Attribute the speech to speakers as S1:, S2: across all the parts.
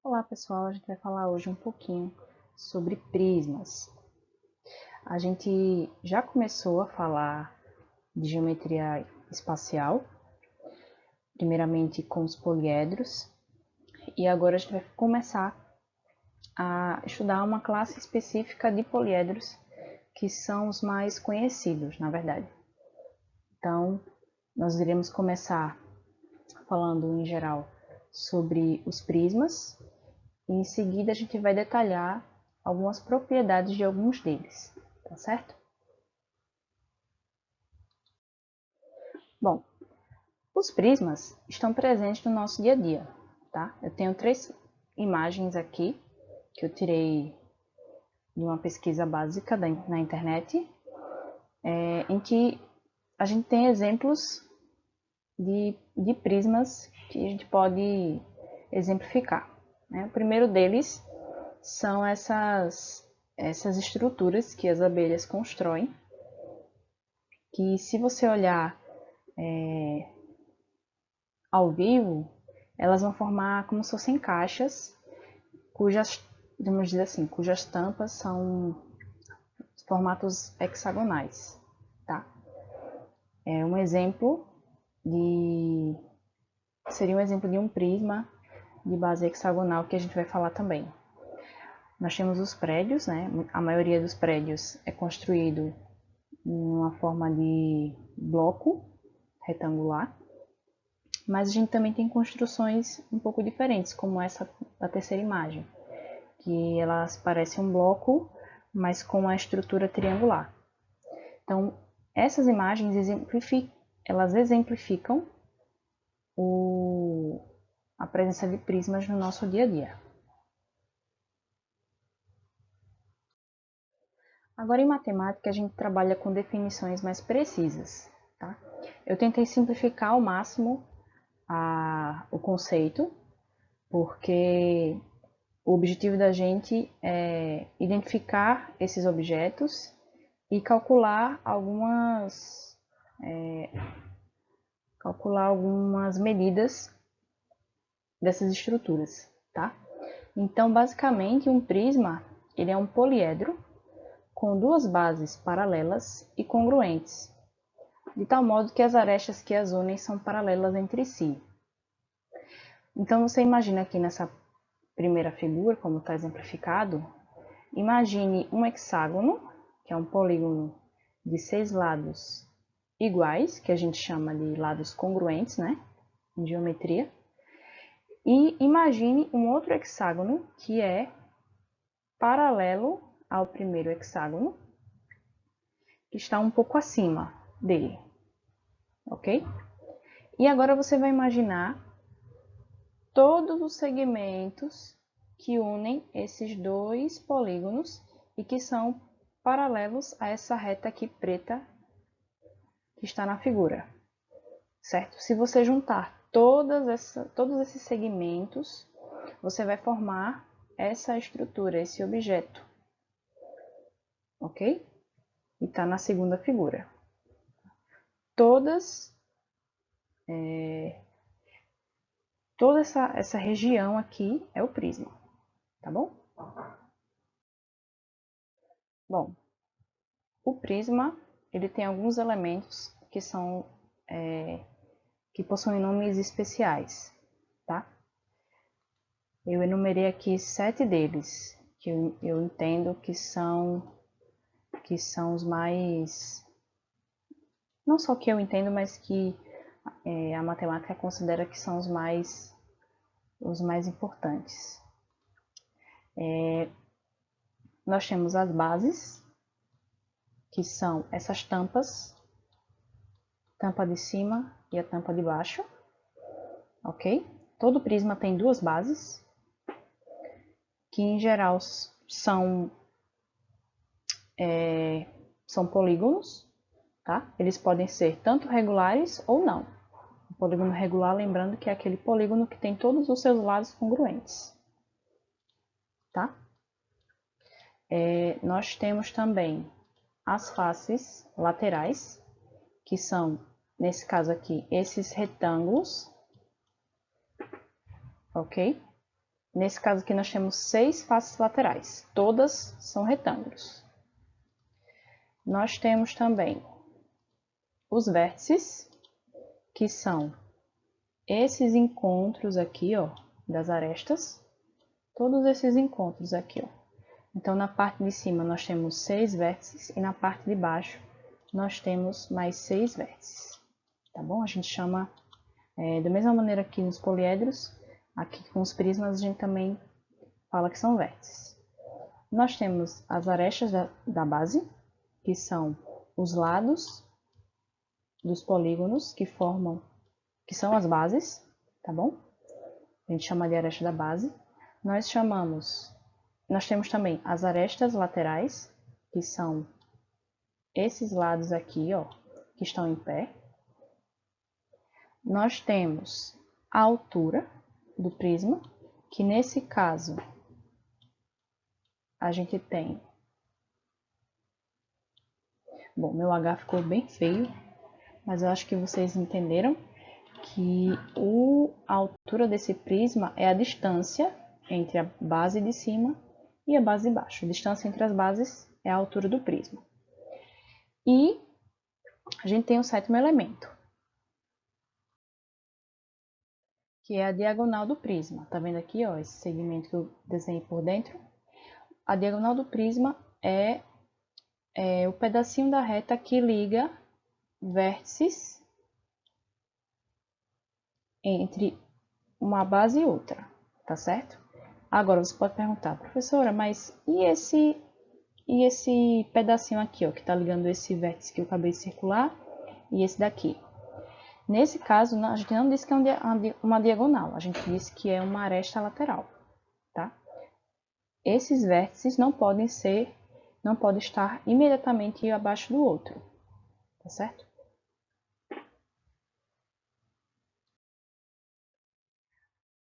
S1: Olá pessoal, a gente vai falar hoje um pouquinho sobre prismas. A gente já começou a falar de geometria espacial, primeiramente com os poliedros, e agora a gente vai começar a estudar uma classe específica de poliedros que são os mais conhecidos, na verdade. Então, nós iremos começar falando em geral sobre os prismas. E em seguida, a gente vai detalhar algumas propriedades de alguns deles, tá certo? Bom, os prismas estão presentes no nosso dia a dia, tá? Eu tenho três imagens aqui que eu tirei de uma pesquisa básica na internet, em que a gente tem exemplos de prismas que a gente pode exemplificar, né? O primeiro deles são essas estruturas que as abelhas constroem, que se você olhar ao vivo, elas vão formar como se fossem caixas, cujas, vamos dizer assim, cujas tampas são formatos hexagonais, tá? É um exemplo de seria um exemplo de um prisma de base hexagonal que a gente vai falar também. Nós temos os prédios, né? A maioria dos prédios é construído em uma forma de bloco retangular, mas a gente também tem construções um pouco diferentes, como essa da terceira imagem, que elas parecem um bloco, mas com a estrutura triangular. Então, essas imagens elas exemplificam a presença de prismas no nosso dia a dia. Agora, em matemática, a gente trabalha com definições mais precisas, tá? Eu tentei simplificar ao máximo o conceito, porque o objetivo da gente é identificar esses objetos e calcular algumas medidas dessas estruturas, tá? Então, basicamente, um prisma ele é um poliedro com duas bases paralelas e congruentes, de tal modo que as arestas que as unem são paralelas entre si. Então, você imagina aqui nessa primeira figura, como está exemplificado, imagine um hexágono, que é um polígono de 6 lados iguais, que a gente chama de lados congruentes, né, em geometria. E imagine um outro hexágono que é paralelo ao primeiro hexágono, que está um pouco acima dele, ok? E agora você vai imaginar todos os segmentos que unem esses dois polígonos e que são paralelos a essa reta aqui preta que está na figura, certo? Se você juntar todos esses segmentos, você vai formar essa estrutura, esse objeto, ok? E está na segunda figura. Toda essa região aqui é o prisma, tá bom? Bom, o prisma ele tem alguns elementos que possuem nomes especiais, tá? Eu enumerei aqui 7 deles que eu entendo que são os mais, não só que eu entendo, mas que a matemática considera que são os mais importantes. Nós temos as bases, que são essas tampas, tampa de cima e a tampa de baixo, ok? Todo prisma tem duas bases, que em geral são polígonos, tá? Eles podem ser tanto regulares ou não. O polígono regular, lembrando que é aquele polígono que tem todos os seus lados congruentes, tá? Nós temos também as faces laterais, que são, nesse caso aqui, esses retângulos, ok? Nesse caso aqui nós temos 6 faces laterais, todas são retângulos. Nós temos também os vértices, que são esses encontros aqui, ó, das arestas, todos esses encontros aqui, ó. Então, na parte de cima nós temos 6 vértices e na parte de baixo nós temos mais 6 vértices, tá bom? A gente chama, da mesma maneira que nos poliedros, aqui com os prismas a gente também fala que são vértices. Nós temos as arestas da base, que são os lados dos polígonos que são as bases, tá bom? A gente chama de aresta da base. Nós temos também as arestas laterais, que são esses lados aqui, ó, que estão em pé. Nós temos a altura do prisma, que nesse caso a gente tem... Bom, meu H ficou bem feio, mas eu acho que vocês entenderam que a altura desse prisma é a distância entre a base de cima e a base de baixo. A distância entre as bases é a altura do prisma. E a gente tem o 7º elemento, que é a diagonal do prisma. Tá vendo aqui, ó, esse segmento que eu desenhei por dentro? A diagonal do prisma é o pedacinho da reta que liga vértices entre uma base e outra, tá certo? Agora você pode perguntar, professora, mas e esse pedacinho aqui, ó, que está ligando esse vértice que eu acabei de circular e esse daqui? Nesse caso, a gente não disse que é uma diagonal, a gente disse que é uma aresta lateral, tá? Esses vértices não podem estar imediatamente abaixo do outro, tá certo?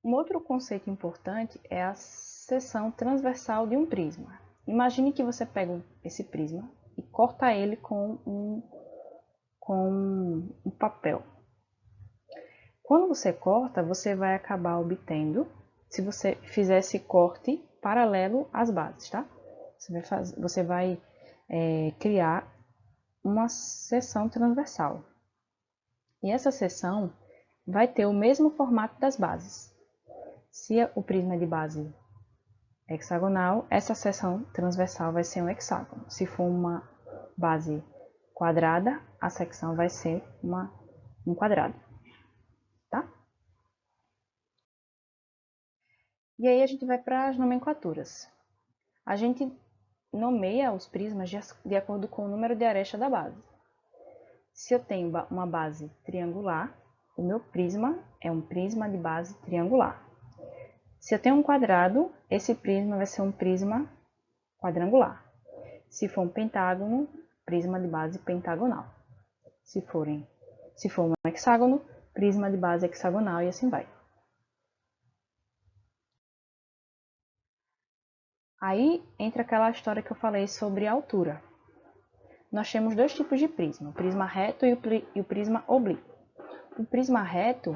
S1: Um outro conceito importante é a seção transversal de um prisma. Imagine que você pega esse prisma e corta ele com um papel. Quando você corta, você vai acabar obtendo, se você fizer esse corte paralelo às bases, tá? Você vai criar uma seção transversal. E essa seção vai ter o mesmo formato das bases. Se o prisma é de base hexagonal, essa seção transversal vai ser um hexágono. Se for uma base quadrada, a secção vai ser um quadrado, tá? E aí a gente vai para as nomenclaturas. A gente nomeia os prismas de acordo com o número de aresta da base. Se eu tenho uma base triangular, o meu prisma é um prisma de base triangular. Se eu tenho um quadrado, esse prisma vai ser um prisma quadrangular. Se for um pentágono, prisma de base pentagonal. Se for um hexágono, prisma de base hexagonal e assim vai. Aí entra aquela história que eu falei sobre a altura. Nós temos dois tipos de prisma, o prisma reto e o prisma oblíquo. O prisma reto,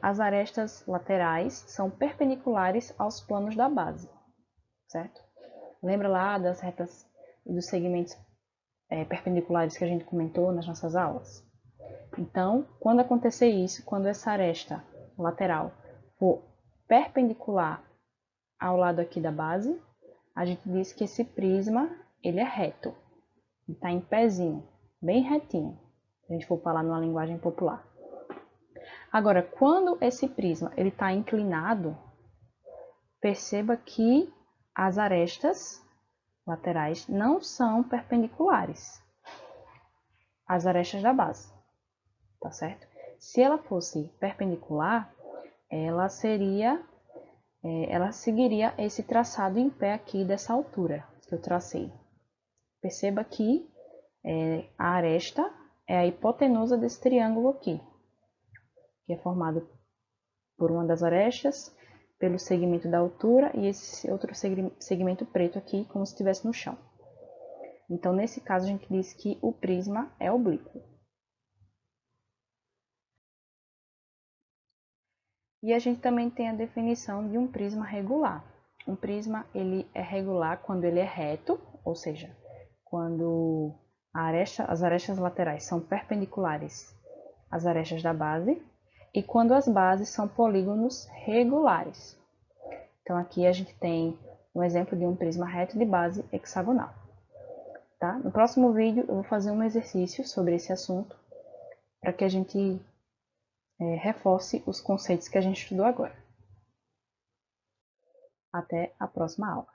S1: as arestas laterais são perpendiculares aos planos da base, certo? Lembra lá das retas e dos segmentos perpendiculares que a gente comentou nas nossas aulas? Então, quando acontecer isso, quando essa aresta lateral for perpendicular ao lado aqui da base, a gente diz que esse prisma ele é reto, está em pezinho, bem retinho, se a gente for falar numa linguagem popular. Agora, quando esse prisma ele está inclinado, perceba que as arestas laterais não são perpendiculares às arestas da base, tá certo? Se ela fosse perpendicular, ela seguiria esse traçado em pé aqui dessa altura que eu tracei. Perceba que a aresta é a hipotenusa desse triângulo aqui, que é formado por uma das arestas, pelo segmento da altura e esse outro segmento preto aqui, como se estivesse no chão. Então, nesse caso, a gente diz que o prisma é oblíquo. E a gente também tem a definição de um prisma regular. Um prisma ele é regular quando ele é reto, ou seja, quando as arestas laterais são perpendiculares às arestas da base, e quando as bases são polígonos regulares. Então aqui a gente tem um exemplo de um prisma reto de base hexagonal. Tá? No próximo vídeo eu vou fazer um exercício sobre esse assunto, para que a gente reforce os conceitos que a gente estudou agora. Até a próxima aula.